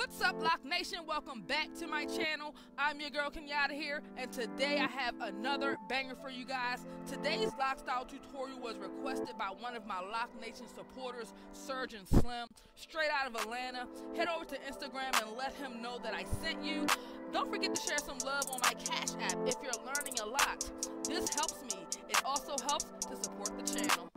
What's up, Loc Nation? Welcome back to my channel. I'm your girl Kenyatta here, and today I have another banger for you guys. Today's lock style tutorial was requested by one of my Loc Nation supporters, Surgeon Slim, straight out of Atlanta. Head over to Instagram and let him know that I sent you. Don't forget to share some love on my Cash App if you're learning a lot. This helps me. It also helps to support the channel.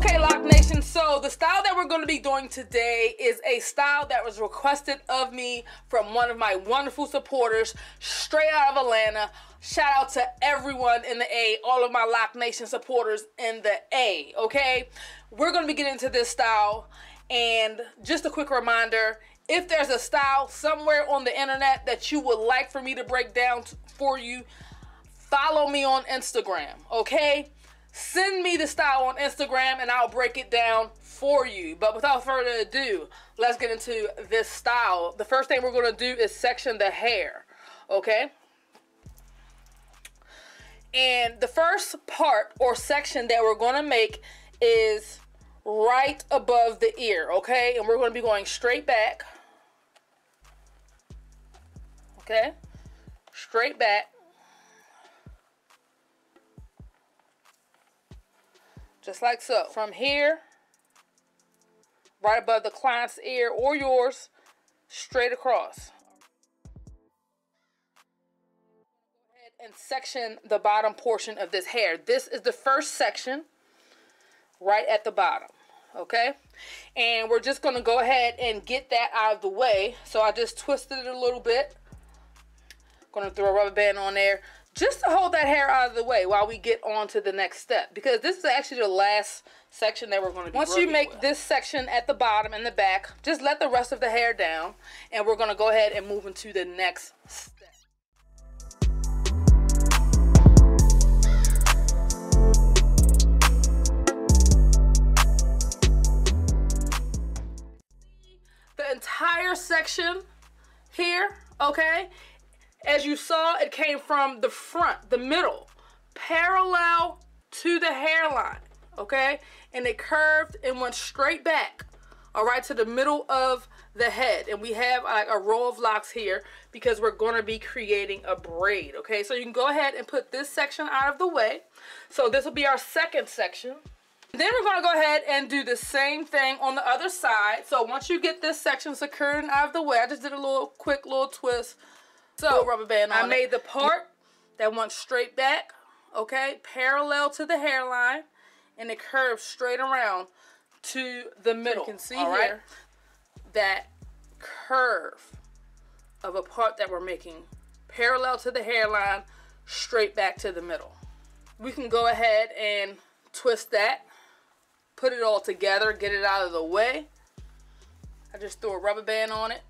Okay, Loc Nation, so the style that we're going to be doing today is a style that was requested of me from one of my wonderful supporters straight out of Atlanta. Shout out to everyone in the A, all of my Loc Nation supporters in the A, okay? We're going to be getting into this style, and just a quick reminder, if there's a style somewhere on the internet that you would like for me to break down for you, follow me on Instagram, okay? Send me the style on Instagram and I'll break it down for you. But without further ado, let's get into this style. The first thing we're going to do is section the hair, okay? And the first part or section that we're going to make is right above the ear, okay? And we're going to be going straight back, okay? Straight back. Just like so. From here, right above the client's ear or yours, straight across. Go ahead and section the bottom portion of this hair. This is the first section right at the bottom, okay? And we're just going to go ahead and get that out of the way. So I just twisted it a little bit. Going to throw a rubber band on there, just to hold that hair out of the way while we get on to the next step. Because this is actually the last section that we're going to be working with. Once you make this section at the bottom and the back, just let the rest of the hair down. And we're going to go ahead and move into the next step. The entire section here, okay? As you saw, it came from the front, the middle, parallel to the hairline, okay? And it curved and went straight back, all right, to the middle of the head. And we have like a row of locks here because we're going to be creating a braid, okay? So you can go ahead and put this section out of the way. So this will be our second section. Then we're going to go ahead and do the same thing on the other side. So once you get this section secured and out of the way, I just did a quick little twist. So rubber band on I made the part that went straight back, okay, parallel to the hairline, and it curves straight around to the middle. You can see here that curve of a part that we're making parallel to the hairline, straight back to the middle. We can go ahead and twist that, put it all together, get it out of the way. I just threw a rubber band on it.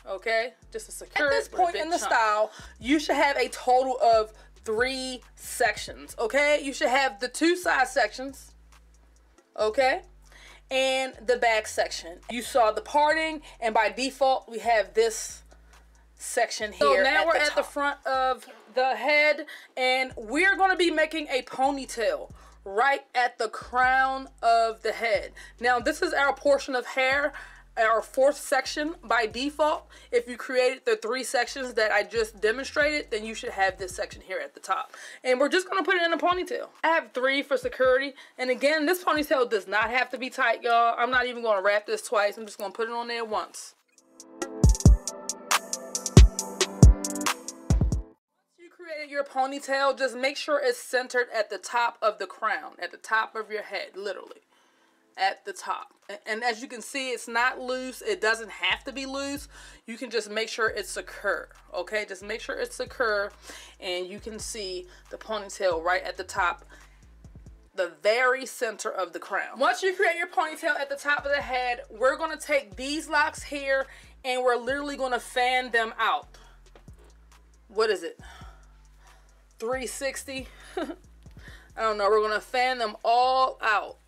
Okay, just to secure it. At this point in the style, you should have a total of 3 sections, okay? You should have the 2 side sections, okay, and the back section. You saw the parting, and by default, we have this section here. So now we're at the front of the head, and we're going to be making a ponytail right at the crown of the head. Now, this is our portion of hair, our 4th section by default. If you created the 3 sections that I just demonstrated, then you should have this section here at the top. And we're just going to put it in a ponytail. I have 3 for security. And again, this ponytail does not have to be tight, y'all. I'm not even going to wrap this twice. I'm just going to put it on there once. Once you created your ponytail, just make sure it's centered at the top of the crown, at the top of your head, literally. At the top. And as you can see, it's not loose. It doesn't have to be loose. You can just make sure it's secure, okay? Just make sure it's secure, and you can see the ponytail right at the top, the very center of the crown. Once you create your ponytail at the top of the head, we're going to take these locks here, and we're literally going to fan them out. What is it? 360? I don't know. We're going to fan them all out.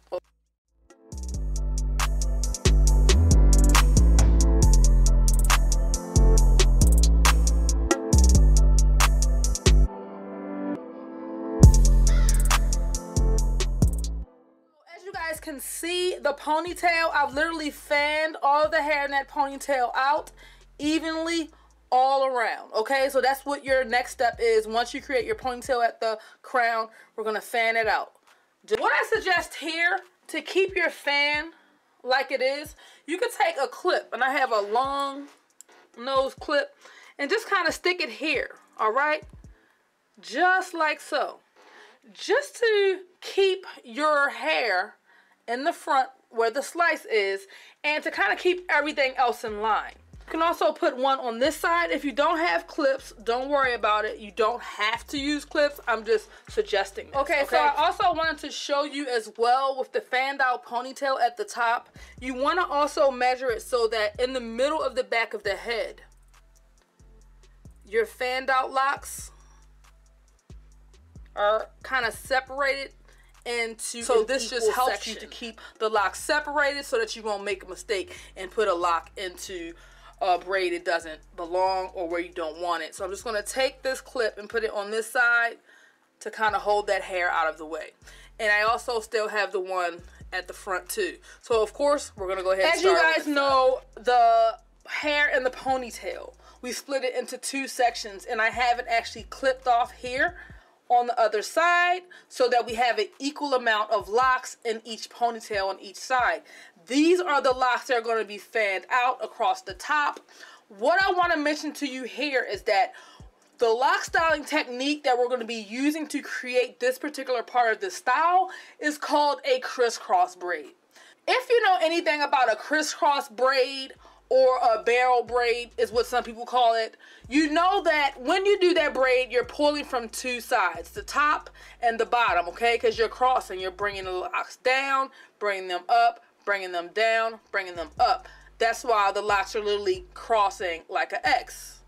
Can see the ponytail, I've literally fanned all of the hair in that ponytail out evenly all around. Okay, so that's what your next step is. Once you create your ponytail at the crown, we're going to fan it out. What I suggest here to keep your fan like it is, you could take a clip, and I have a long nose clip, and just kind of stick it here, all right? Just like so. Just to keep your hair in the front where the slice is, and to kind of keep everything else in line. You can also put one on this side. If you don't have clips, don't worry about it. You don't have to use clips. I'm just suggesting this. Okay, so I also wanted to show you as well with the fanned out ponytail at the top. You want to also measure it so that in the middle of the back of the head, your fanned out locks are kind of separated into, so this just helps you to keep the locks separated so that you won't make a mistake and put a lock into a braid it doesn't belong or where you don't want it. So I'm just going to take this clip and put it on this side to kind of hold that hair out of the way. And I also still have the one at the front too. So of course we're going to go ahead and start. As you guys know, the hair in the ponytail, we split it into two sections, and I have it actually clipped off here on the other side so that we have an equal amount of locks in each ponytail on each side. These are the locks that are going to be fanned out across the top. What I want to mention to you here is that the lock styling technique that we're going to be using to create this particular part of the style is called a crisscross braid. If you know anything about a crisscross braid, or a barrel braid is what some people call it, you know that when you do that braid, you're pulling from two sides, the top and the bottom, okay? Because you're crossing, you're bringing the locks down, bringing them up, bringing them down, bringing them up. That's why the locks are literally crossing like an X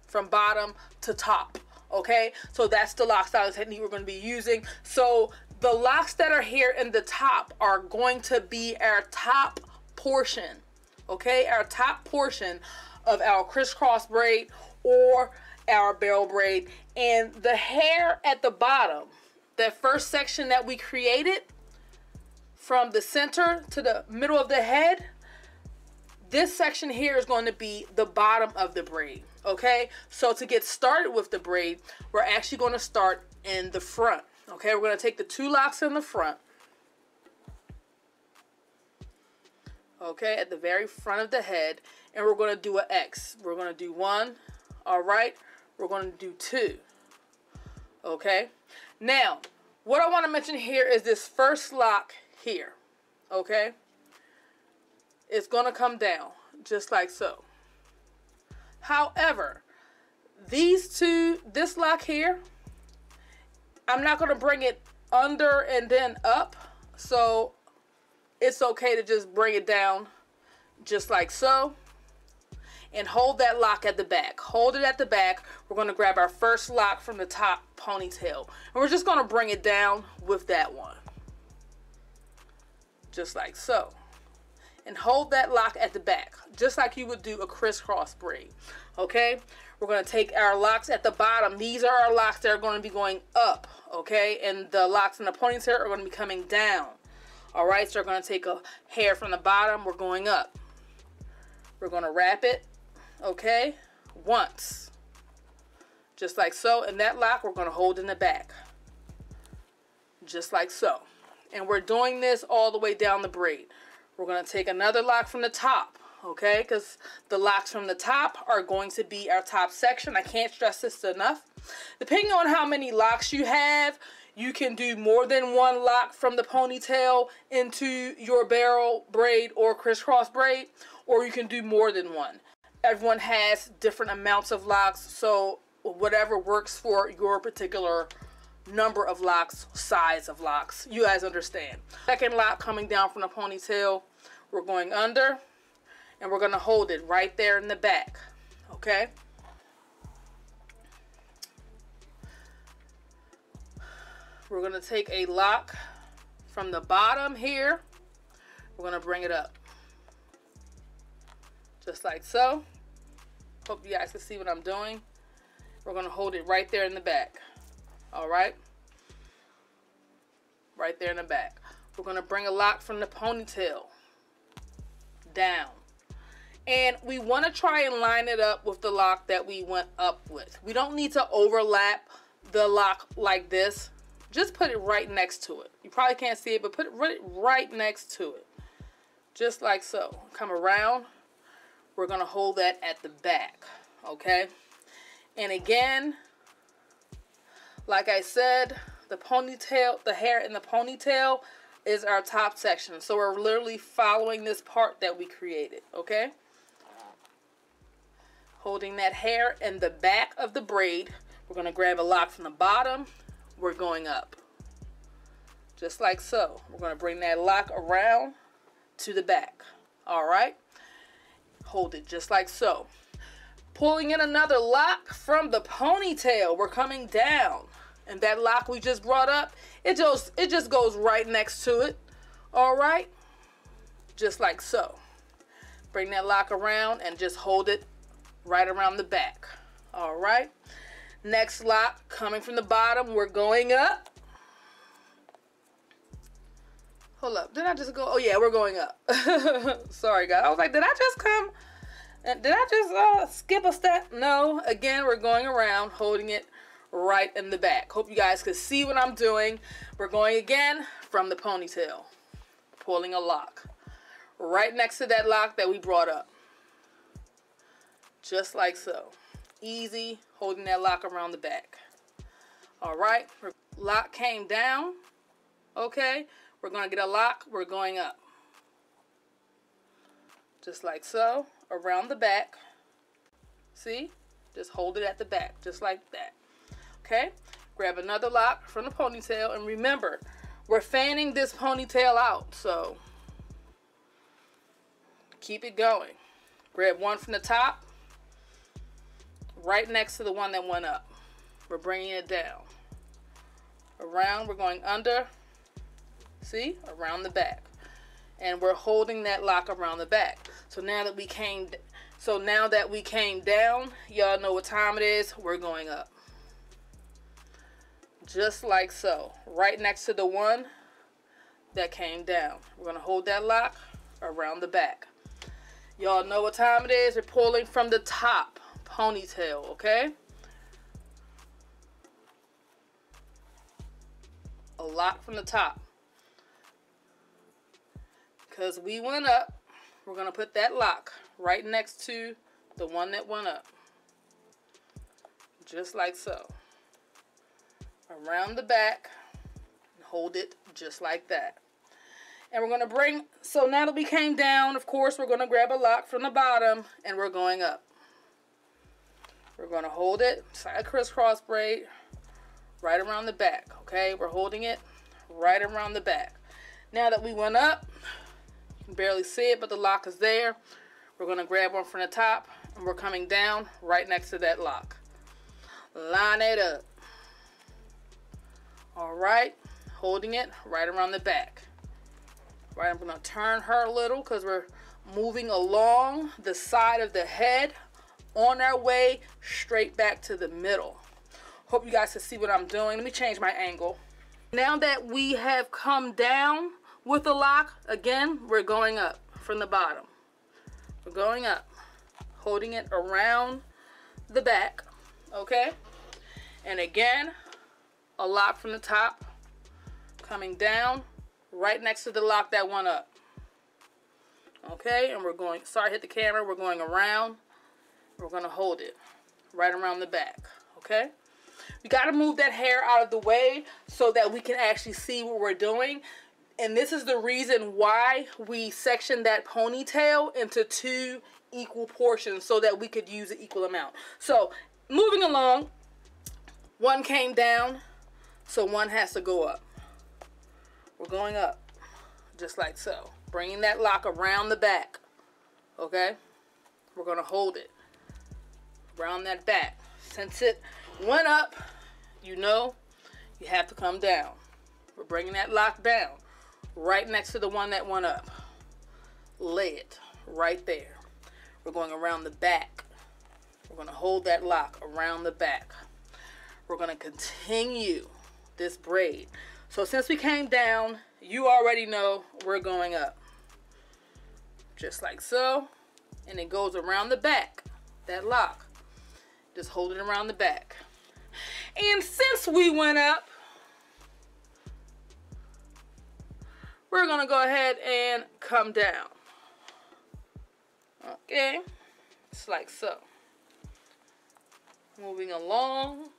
from bottom to top, okay? So that's the lock styling technique we're going to be using. So the locks that are here in the top are going to be our top portion, okay, our top portion of our crisscross braid or our barrel braid. And the hair at the bottom, that first section that we created from the center to the middle of the head, this section here is going to be the bottom of the braid, okay? So to get started with the braid, we're actually going to start in the front, okay? We're going to take the two locks in the front, okay, at the very front of the head, and we're going to do an X. We're going to do one, all right? We're going to do two, okay? Now, what I want to mention here is this first lock here, okay? It's going to come down just like so. However, this lock here, I'm not going to bring it under and then up, so it's okay to just bring it down just like so and hold that lock at the back. Hold it at the back. We're going to grab our first lock from the top ponytail, and we're just going to bring it down with that one just like so, and hold that lock at the back just like you would do a crisscross braid, okay? We're going to take our locks at the bottom. These are our locks that are going to be going up, okay? And the locks in the ponytail are going to be coming down. All right, so we're going to take a hair from the bottom. We're going up. We're going to wrap it, okay, once, just like so. And that lock we're going to hold in the back, just like so. And we're doing this all the way down the braid. We're going to take another lock from the top, okay, because the locks from the top are going to be our top section. I can't stress this enough. Depending on how many locks you have, you can do more than one lock from the ponytail into your barrel braid or crisscross braid, or you can do more than one. Everyone has different amounts of locks, so whatever works for your particular number of locks, size of locks, you guys understand. Second lock coming down from the ponytail, we're going under, and we're going to hold it right there in the back, okay? We're going to take a lock from the bottom here. We're going to bring it up. Just like so. Hope you guys can see what I'm doing. We're going to hold it right there in the back. All right? Right there in the back. we're going to bring a lock from the ponytail down. And we want to try and line it up with the lock that we went up with. We don't need to overlap the lock like this. Just put it right next to it. You probably can't see it, but put it right next to it. Just like so. Come around. We're going to hold that at the back. Okay? And again, like I said, the ponytail, the hair in the ponytail is our top section. So we're literally following this part that we created. Okay? Holding that hair in the back of the braid. We're going to grab a lock from the bottom. We're going up. Just like so. We're going to bring that lock around to the back. Alright? Hold it just like so. Pulling in another lock from the ponytail. We're coming down. And that lock we just brought up, it just goes right next to it. Alright? Just like so. Bring that lock around and just hold it right around the back. Alright? Next lock coming from the bottom. We're going up. Hold up. Did I just go? Oh, yeah, we're going up. Sorry, guys. I was like, did I just come? Did I just skip a step? No. Again, we're going around, holding it right in the back. Hope you guys can see what I'm doing. We're going again from the ponytail. Pulling a lock. Right next to that lock that we brought up. Just like so. Easy, holding that lock around the back. Alright, lock came down. Okay, we're going to get a lock, we're going up. Just like so, around the back. See? Just hold it at the back, just like that. Okay, grab another lock from the ponytail, and remember, we're fanning this ponytail out, so keep it going. Grab one from the top. Right next to the one that went up. We're bringing it down. Around, we're going under. See? Around the back. And we're holding that lock around the back. So now that we came down, y'all know what time it is. We're going up. Just like so. Right next to the one that came down. We're going to hold that lock around the back. Y'all know what time it is. We're pulling from the top ponytail, okay? A lock from the top. Because we went up, we're going to put that lock right next to the one that went up. Just like so. Around the back. And hold it just like that. And we're going to bring, so now that we came down, of course, we're going to grab a lock from the bottom and we're going up. We're going to hold it, side crisscross braid, right around the back, okay? We're holding it right around the back. Now that we went up, you can barely see it, but the lock is there. We're going to grab one from the top, and we're coming down right next to that lock. Line it up. All right, holding it right around the back. Right, I'm going to turn her a little because we're moving along the side of the head. On our way straight back to the middle. Hope you guys can see what I'm doing. Let me change my angle. Now that we have come down with the lock, again, we're going up from the bottom. We're going up, holding it around the back, okay? And again, a lock from the top, coming down right next to the lock that went up. Okay, and we're going, sorry, hit the camera, we're going around. We're going to hold it right around the back, okay? We got to move that hair out of the way so that we can actually see what we're doing. And this is the reason why we sectioned that ponytail into 2 equal portions so that we could use an equal amount. So, moving along, one came down, so one has to go up. We're going up, just like so. Bringing that lock around the back, okay? We're going to hold it around that back. Since it went up, you know, you have to come down. We're bringing that lock down right next to the one that went up. Lay it right there. We're going around the back. We're going to hold that lock around the back. We're going to continue this braid. So since we came down, you already know we're going up. Just like so. And it goes around the back, that lock. Just hold it around the back. And since we went up, we're gonna go ahead and come down. Okay, it's like so. Moving along.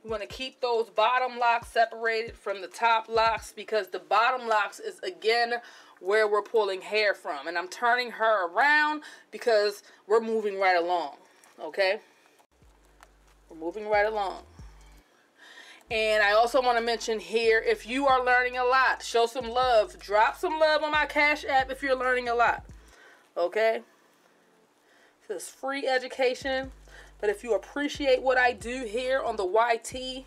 You want to keep those bottom locks separated from the top locks, because the bottom locks is again where we're pulling hair from. And I'm turning her around because we're moving right along. Okay? We're moving right along. And I also want to mention here, if you are learning a lot, show some love. Drop some love on my Cash App if you're learning a lot. Okay? This is free education. But if you appreciate what I do here on the YT,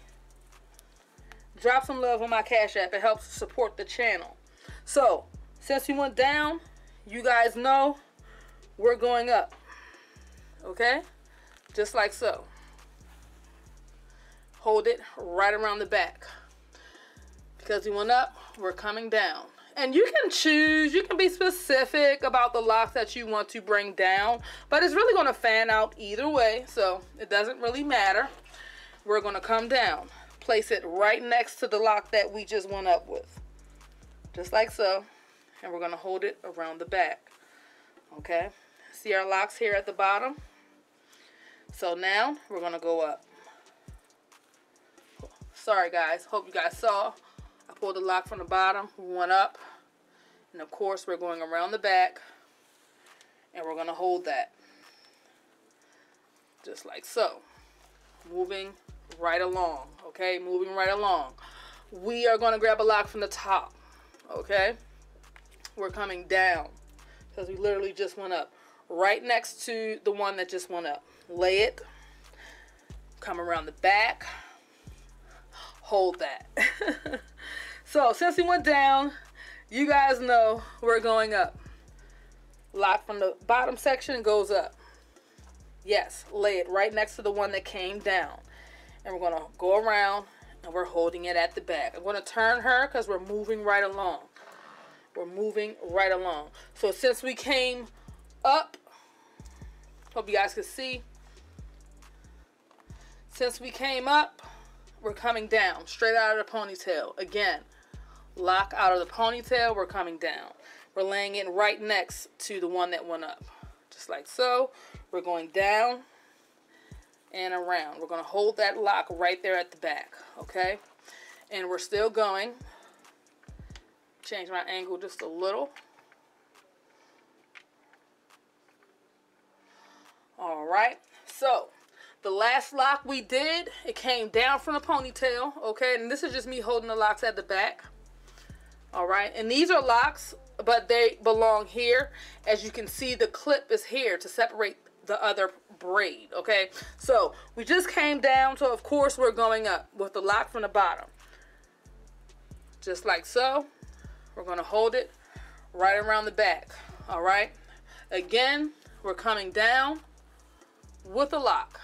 drop some love on my Cash App. It helps support the channel. So, since we went down, you guys know we're going up. Okay? Just like so. Hold it right around the back. Because we went up, we're coming down. And you can choose, you can be specific about the locks that you want to bring down, but it's really going to fan out either way, so it doesn't really matter. We're going to come down, place it right next to the lock that we just went up with, just like so, and we're going to hold it around the back. Okay, see our locks here at the bottom? So now we're going to go up. Sorry guys, hope you guys saw. I pulled the lock from the bottom, we went up, and of course we're going around the back, and we're going to hold that. Just like so. Moving right along, okay? Moving right along. We are going to grab a lock from the top, okay? We're coming down, because we literally just went up. Right next to the one that just went up. Lay it, come around the back, hold that. So, since we went down, you guys know we're going up. Lock from the bottom section goes up. Yes, lay it right next to the one that came down. And we're going to go around, and we're holding it at the back. I'm going to turn her because we're moving right along. We're moving right along. So, since we came up, hope you guys can see. Since we came up, we're coming down, straight out of the ponytail. Again. Lock out of the ponytail, we're coming down. We're laying it right next to the one that went up. Just like so. We're going down and around. We're going to hold that lock right there at the back. Okay? And we're still going. Change my angle just a little. Alright. So, the last lock we did, it came down from the ponytail. Okay? And this is just me holding the locks at the back. Alright, and these are locks, but they belong here. As you can see, the clip is here to separate the other braid, okay? So, we just came down, so of course we're going up with the lock from the bottom. Just like so. We're going to hold it right around the back, alright? Again, we're coming down with the lock,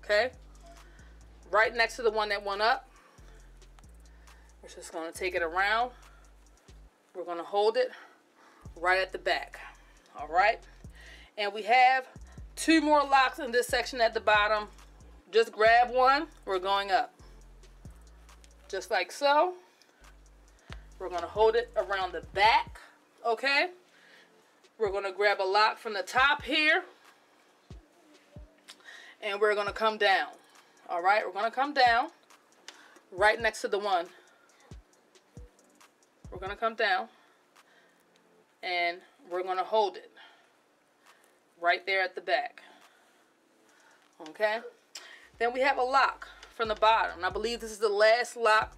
okay? Right next to the one that went up. We're just going to take it around. We're going to hold it right at the back. All right. And we have 2 more locks in this section at the bottom. Just grab one. We're going up. Just like so. We're going to hold it around the back. Okay. We're going to grab a lock from the top here. And we're going to come down. All right. We're going to come down right next to the one. We're going to come down, and we're going to hold it right there at the back. Okay? Then we have a lock from the bottom. And I believe this is the last lock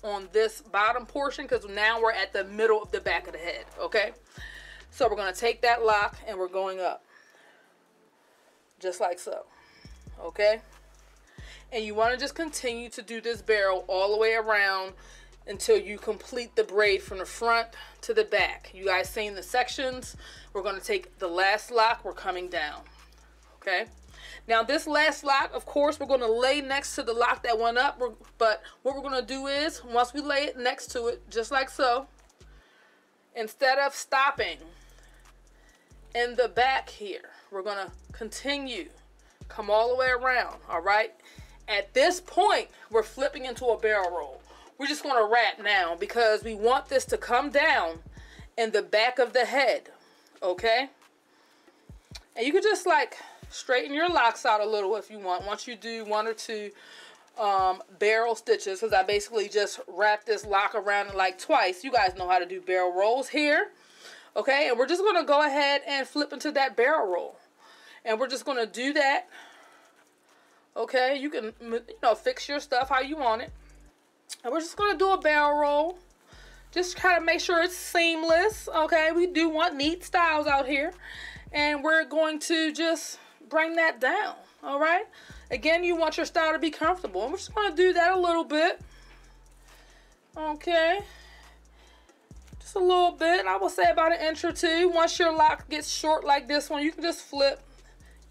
on this bottom portion, because now we're at the middle of the back of the head. Okay? So we're going to take that lock, and we're going up. Just like so. Okay? And you want to just continue to do this barrel all the way around until you complete the braid from the front to the back. You guys seen the sections. We're going to take the last lock. We're coming down. okay? Now this last lock, of course, we're gonna lay next to the lock that went up, but what we're gonna do is, once we lay it next to it, just like so, instead of stopping in the back here, we're gonna continue, come all the way around, all right? At this point, we're flipping into a barrel roll. We're just gonna wrap now because we want this to come down in the back of the head, okay? And you can just like straighten your locks out a little if you want, once you do 1 or 2 barrel stitches, because I basically just wrapped this lock around it like twice. You guys know how to do barrel rolls here, okay? And we're just gonna go ahead and flip into that barrel roll. And we're just gonna do that, okay? You can, you know, fix your stuff how you want it. And we're just gonna do a barrel roll. Just kind of make sure it's seamless, okay? We do want neat styles out here. And we're going to just bring that down, all right? Again, you want your style to be comfortable. And we're just gonna do that a little bit, okay? Just a little bit, and I will say about 1 inch or 2. Once your lock gets short like this one, you can just flip,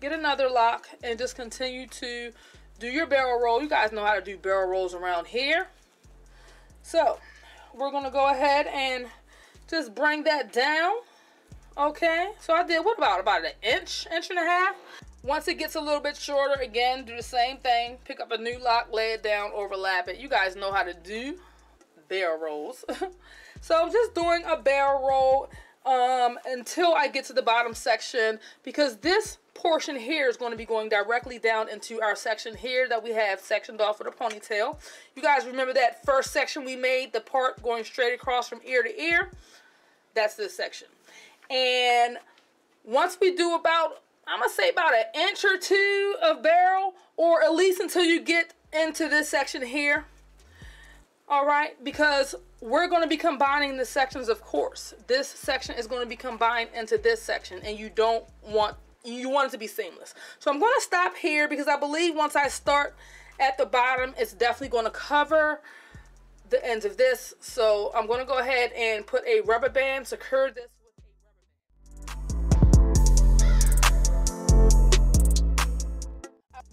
get another lock, and just continue to do your barrel roll. You guys know how to do barrel rolls around here. So we're gonna go ahead and just bring that down, okay? So I did, what about 1 inch, inch and a half? Once it gets a little bit shorter, again, do the same thing. Pick up a new lock, lay it down, overlap it. You guys know how to do barrel rolls. So I'm just doing a barrel roll until I get to the bottom section, because this portion here is going to be going directly down into our section here that we have sectioned off with a ponytail. You guys remember that first section we made, the part going straight across from ear to ear? That's this section. And once we do about, I'm gonna say about 1 inch or 2 of barrel, or at least until you get into this section here, all right? Because we're going to be combining the sections, of course. This section is going to be combined into this section, and you want it to be seamless. So I'm going to stop here because I believe once I start at the bottom, it's definitely going to cover the ends of this. So I'm going to go ahead and put a rubber band, secure this with a rubber band.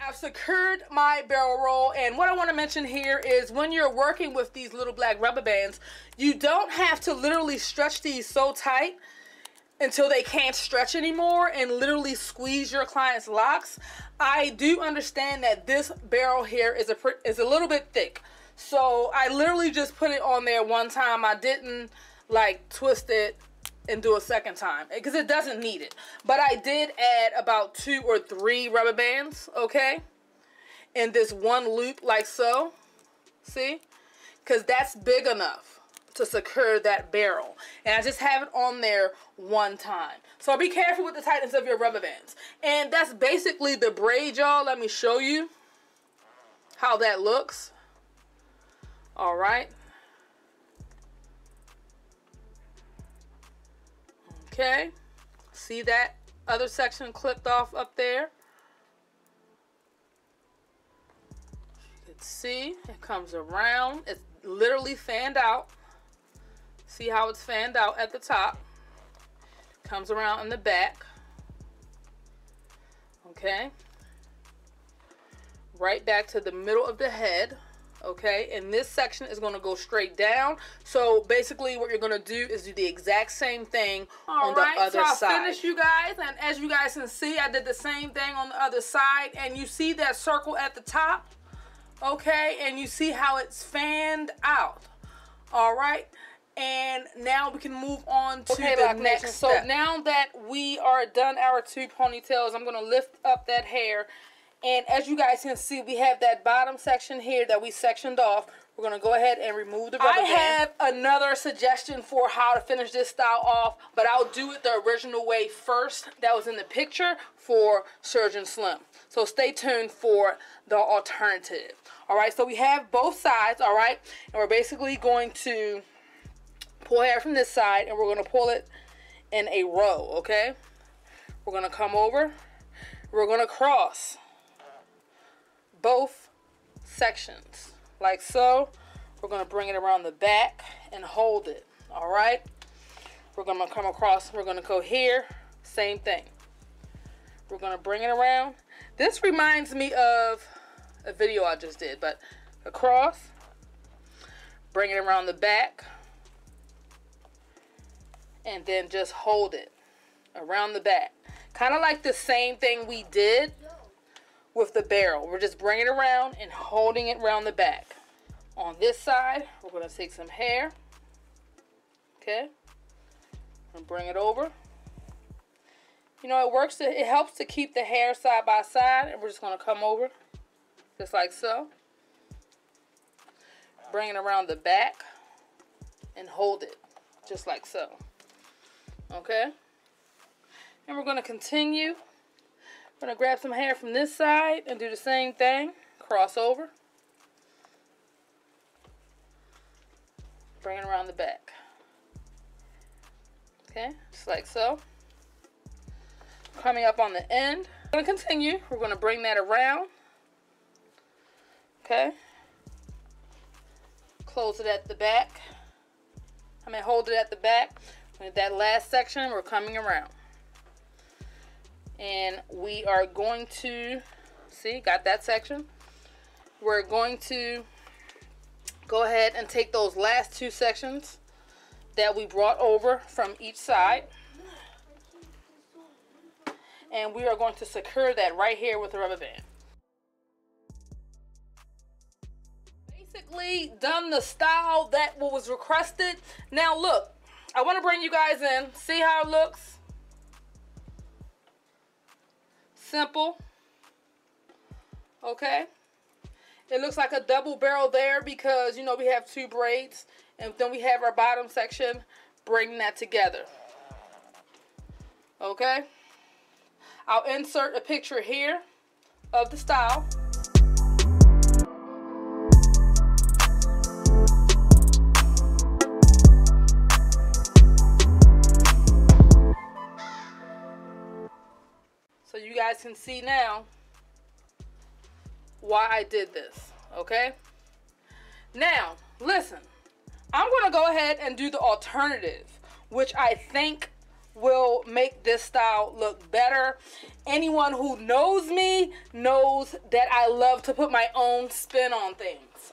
I've secured my barrel roll, and what I want to mention here is when you're working with these little black rubber bands, you don't have to literally stretch these so tight until they can't stretch anymore and literally squeeze your client's locks. I do understand that this barrel here is a little bit thick, so I literally just put it on there one time. I didn't like twist it and do a second time because it doesn't need it, but I did add about 2 or 3 rubber bands, okay, in this one loop like so, see, because that's big enough to secure that barrel, and I just have it on there one time. So be careful with the tightness of your rubber bands. And that's basically the braid, y'all. Let me show you how that looks. All right, okay, see that other section clipped off up there? You can see it comes around. It's literally fanned out. See how it's fanned out at the top? Comes around in the back. Okay. Right back to the middle of the head. Okay, and this section is going to go straight down. So basically what you're going to do is do the exact same thing on the other side. So I finished, you guys, and as you guys can see, I did the same thing on the other side, and you see that circle at the top, okay, and you see how it's fanned out. All right, and now we can move on to the next step. So now that we are done our 2 ponytails, I'm going to lift up that hair. And as you guys can see, we have that bottom section here that we sectioned off. We're going to go ahead and remove the rubber band. I have another suggestion for how to finish this style off, but I'll do it the original way first. That was in the picture for Surgeon Slim. So stay tuned for the alternative. All right, so we have both sides, all right? And we're basically going to pull hair from this side, and we're going to pull it in a row, okay? We're going to come over. We're going to cross both sections like so. We're going to bring it around the back and hold it. All right, we're going to come across. We're going to go here, same thing, We're going to bring it around. This reminds me of a video I just did, but across, bring it around the back, and then just hold it around the back. Kind of like the same thing we did with the barrel. We're just bringing it around and holding it around the back. On this side, we're going to take some hair, okay, and bring it over. You know, it helps to keep the hair side by side, and we're just going to come over just like so. Bring it around the back and hold it just like so. Okay? And we're going to continue. We're going to grab some hair from this side and do the same thing. Cross over. Bring it around the back. Okay? Just like so. Coming up on the end. We're going to continue. We're going to bring that around. Okay? Close it at the back. Hold it at the back. With that last section, we're coming around. And we are going to, see, got that section. We're going to go ahead and take those last two sections that we brought over from each side. And we are going to secure that right here with a rubber band. Basically done the style that was requested. Now look, I want to bring you guys in. See how it looks? Simple. Okay. It looks like a double barrel there because, you know, we have two braids. And then we have our bottom section bringing that together. Okay. I'll insert a picture here of the style. So you guys can see now why I did this, okay? Now, listen, I'm going to go ahead and do the alternative, which I think will make this style look better. Anyone who knows me knows that I love to put my own spin on things.